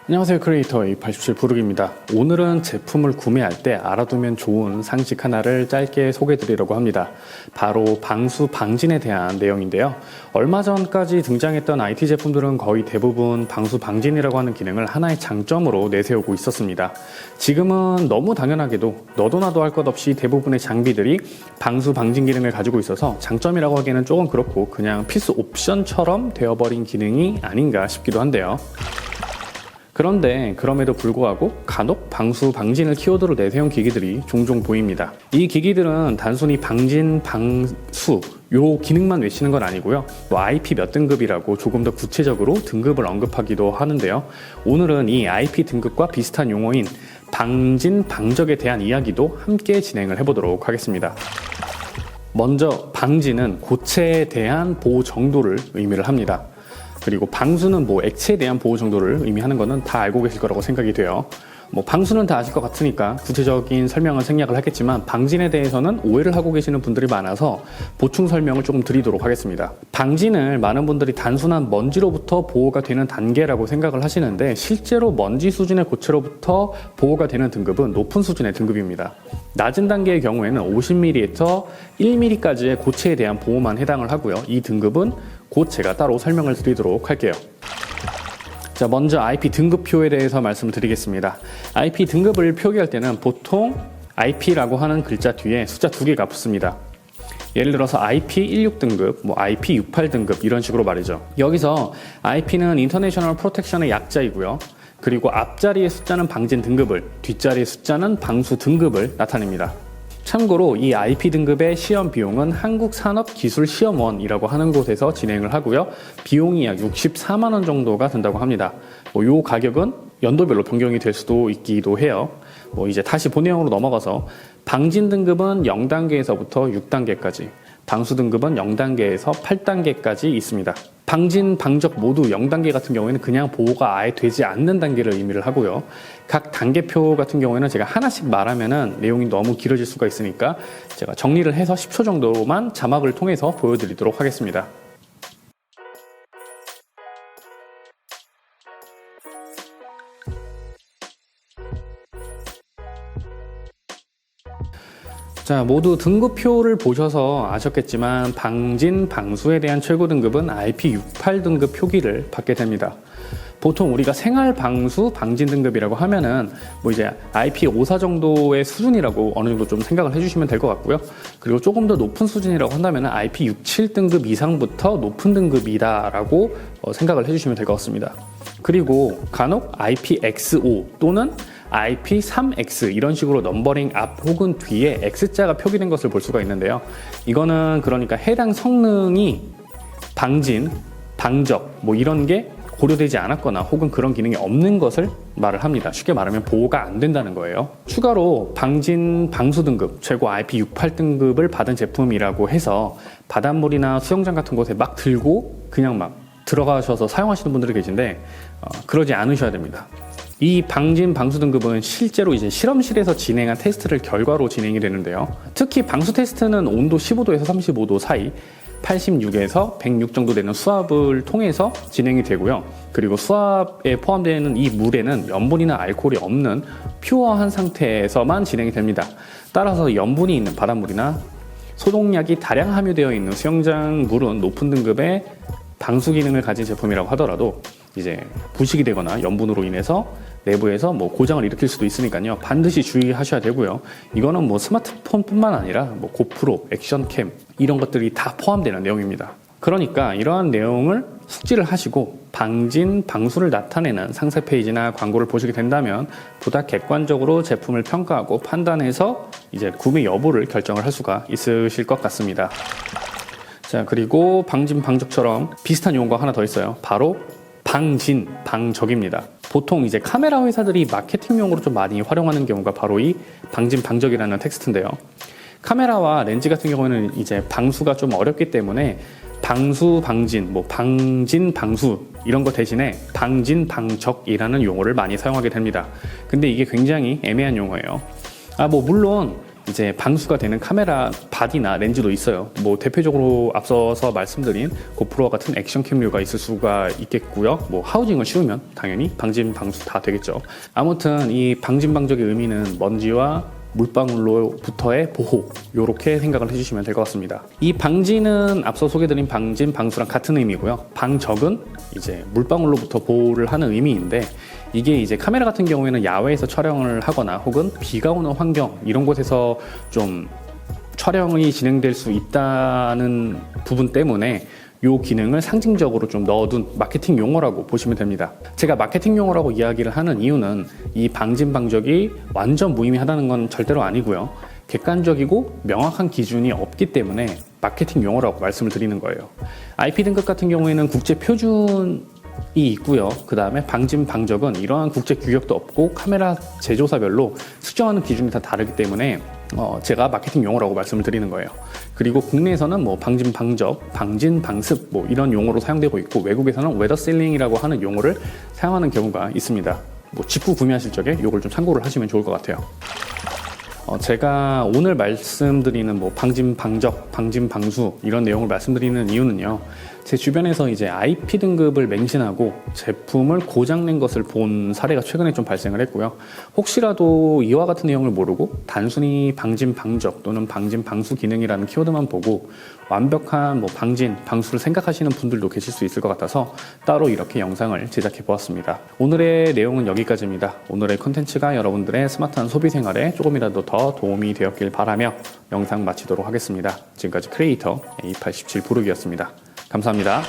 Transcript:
안녕하세요, 크리에이터 A87 부르기입니다. 오늘은 제품을 구매할 때 알아두면 좋은 상식 하나를 짧게 소개해 드리려고 합니다. 바로 방수 방진에 대한 내용인데요. 얼마 전까지 등장했던 IT 제품들은 거의 대부분 방수 방진이라고 하는 기능을 하나의 장점으로 내세우고 있었습니다. 지금은 너무 당연하게도 너도 나도 할 것 없이 대부분의 장비들이 방수 방진 기능을 가지고 있어서 장점이라고 하기에는 조금 그렇고 그냥 필수 옵션처럼 되어버린 기능이 아닌가 싶기도 한데요. 그런데 그럼에도 불구하고 간혹 방수 방진을 키워드로 내세운 기기들이 종종 보입니다. 이 기기들은 단순히 방진, 방수 요 기능만 외치는 건 아니고요. IP 몇 등급이라고 조금 더 구체적으로 등급을 언급하기도 하는데요. 오늘은 이 IP 등급과 비슷한 용어인 방진, 방적에 대한 이야기도 함께 진행을 해보도록 하겠습니다. 먼저 방진은 고체에 대한 보호 정도를 의미를 합니다. 그리고 방수는 액체에 대한 보호 정도를 의미하는 것은 다 알고 계실 거라고 생각이 돼요. 방수는 다 아실 것 같으니까 구체적인 설명은 생략을 하겠지만 방진에 대해서는 오해를 하고 계시는 분들이 많아서 보충 설명을 조금 드리도록 하겠습니다. 방진을 많은 분들이 단순한 먼지로부터 보호가 되는 단계라고 생각을 하시는데 실제로 먼지 수준의 고체로부터 보호가 되는 등급은 높은 수준의 등급입니다. 낮은 단계의 경우에는 50ml, 1mm까지의 고체에 대한 보호만 해당을 하고요. 이 등급은 곧 제가 따로 설명을 드리도록 할게요. 자, 먼저 IP 등급표에 대해서 말씀드리겠습니다. IP 등급을 표기할 때는 보통 IP라고 하는 글자 뒤에 숫자 2개가 붙습니다. 예를 들어서 IP16 등급, IP68 등급 이런 식으로 말이죠. 여기서 IP는 인터내셔널 프로텍션의 약자이고요. 그리고 앞자리의 숫자는 방진 등급을, 뒷자리의 숫자는 방수 등급을 나타냅니다. 참고로 이 IP 등급의 시험 비용은 한국산업기술시험원이라고 하는 곳에서 진행을 하고요. 비용이 약 64만 원 정도가 든다고 합니다. 이 가격은 연도별로 변경이 될 수도 있기도 해요. 이제 다시 본 내용으로 넘어가서 방진 등급은 0단계에서부터 6단계까지, 방수 등급은 0단계에서 8단계까지 있습니다. 방진, 방적 모두 0단계 같은 경우에는 그냥 보호가 아예 되지 않는 단계를 의미를 하고요. 각 단계표 같은 경우에는 제가 하나씩 말하면은 내용이 너무 길어질 수가 있으니까 제가 정리를 해서 10초 정도만 자막을 통해서 보여드리도록 하겠습니다. 자, 모두 등급표를 보셔서 아셨겠지만 방진, 방수에 대한 최고 등급은 IP68 등급 표기를 받게 됩니다. 보통 우리가 생활 방수, 방진 등급이라고 하면은 이제 IP54 정도의 수준이라고 어느 정도 좀 생각을 해주시면 될 것 같고요. 그리고 조금 더 높은 수준이라고 한다면은 IP67 등급 이상부터 높은 등급이다라고 생각을 해주시면 될 것 같습니다. 그리고 간혹 IPX5 또는 IP3X 이런 식으로 넘버링 앞 혹은 뒤에 X자가 표기된 것을 볼 수가 있는데요. 이거는 그러니까 해당 성능이 방진, 방적 이런 게 고려되지 않았거나 혹은 그런 기능이 없는 것을 말을 합니다. 쉽게 말하면 보호가 안 된다는 거예요. 추가로 방진, 방수 등급, 최고 IP68 등급을 받은 제품이라고 해서 바닷물이나 수영장 같은 곳에 막 들고 그냥 막 들어가셔서 사용하시는 분들이 계신데 그러지 않으셔야 됩니다. 이 방진, 방수 등급은 실제로 이제 실험실에서 진행한 테스트를 결과로 진행이 되는데요. 특히 방수 테스트는 온도 15도에서 35도 사이 86에서 106 정도 되는 수압을 통해서 진행이 되고요. 그리고 수압에 포함되는 이 물에는 염분이나 알코올이 없는 퓨어한 상태에서만 진행이 됩니다. 따라서 염분이 있는 바닷물이나 소독약이 다량 함유되어 있는 수영장 물은 높은 등급의 방수 기능을 가진 제품이라고 하더라도 이제 부식이 되거나 염분으로 인해서 내부에서 고장을 일으킬 수도 있으니까요. 반드시 주의하셔야 되고요. 이거는 스마트폰뿐만 아니라 고프로, 액션캠 이런 것들이 다 포함되는 내용입니다. 그러니까 이러한 내용을 숙지를 하시고 방진, 방수를 나타내는 상세 페이지나 광고를 보시게 된다면 보다 객관적으로 제품을 평가하고 판단해서 이제 구매 여부를 결정을 할 수가 있으실 것 같습니다. 자, 그리고 방진, 방적처럼 비슷한 용어가 하나 더 있어요. 바로 방진, 방적입니다. 보통 이제 카메라 회사들이 마케팅용으로 좀 많이 활용하는 경우가 바로 이 방진, 방적이라는 텍스트인데요. 카메라와 렌즈 같은 경우에는 이제 방수가 좀 어렵기 때문에 방수, 방진, 방진, 방수 이런 거 대신에 방진, 방적이라는 용어를 많이 사용하게 됩니다. 근데 이게 굉장히 애매한 용어예요. 물론 이제 방수가 되는 카메라 바디나 렌즈도 있어요. 뭐 대표적으로 앞서서 말씀드린 고프로와 같은 액션캠류가 있을 수가 있겠고요. 뭐 하우징을 씌우면 당연히 방진 방수 다 되겠죠. 아무튼 이 방진 방적의 의미는 먼지와 물방울로부터의 보호, 이렇게 생각을 해주시면 될 것 같습니다. 이 방진은 앞서 소개드린 방진, 방수랑 같은 의미고요. 방적은 이제 물방울로부터 보호를 하는 의미인데, 이게 이제 카메라 같은 경우에는 야외에서 촬영을 하거나 혹은 비가 오는 환경 이런 곳에서 좀 촬영이 진행될 수 있다는 부분 때문에 이 기능을 상징적으로 좀 넣어둔 마케팅 용어라고 보시면 됩니다. 제가 마케팅 용어라고 이야기를 하는 이유는 이 방진 방적이 완전 무의미하다는 건 절대로 아니고요. 객관적이고 명확한 기준이 없기 때문에 마케팅 용어라고 말씀을 드리는 거예요. IP 등급 같은 경우에는 국제 표준이 있고요. 그 다음에 방진 방적은 이러한 국제 규격도 없고 카메라 제조사별로 측정하는 기준이 다 다르기 때문에 제가 마케팅 용어라고 말씀을 드리는 거예요. 그리고 국내에서는 뭐 방진 방적, 방진 방습 뭐 이런 용어로 사용되고 있고, 외국에서는 웨더 실링이라고 하는 용어를 사용하는 경우가 있습니다. 뭐 직구 구매하실 적에 이걸 좀 참고를 하시면 좋을 것 같아요. 제가 오늘 말씀드리는 뭐 방진 방적, 방진 방수 이런 내용을 말씀드리는 이유는요. 제 주변에서 이제 IP 등급을 맹신하고 제품을 고장낸 것을 본 사례가 최근에 좀 발생을 했고요. 혹시라도 이와 같은 내용을 모르고 단순히 방진 방적 또는 방진 방수 기능이라는 키워드만 보고 완벽한 뭐 방진, 방수를 생각하시는 분들도 계실 수 있을 것 같아서 따로 이렇게 영상을 제작해 보았습니다. 오늘의 내용은 여기까지입니다. 오늘의 컨텐츠가 여러분들의 스마트한 소비 생활에 조금이라도 더 도움이 되었길 바라며 영상 마치도록 하겠습니다. 지금까지 크리에이터 A87 부르기였습니다. 감사합니다.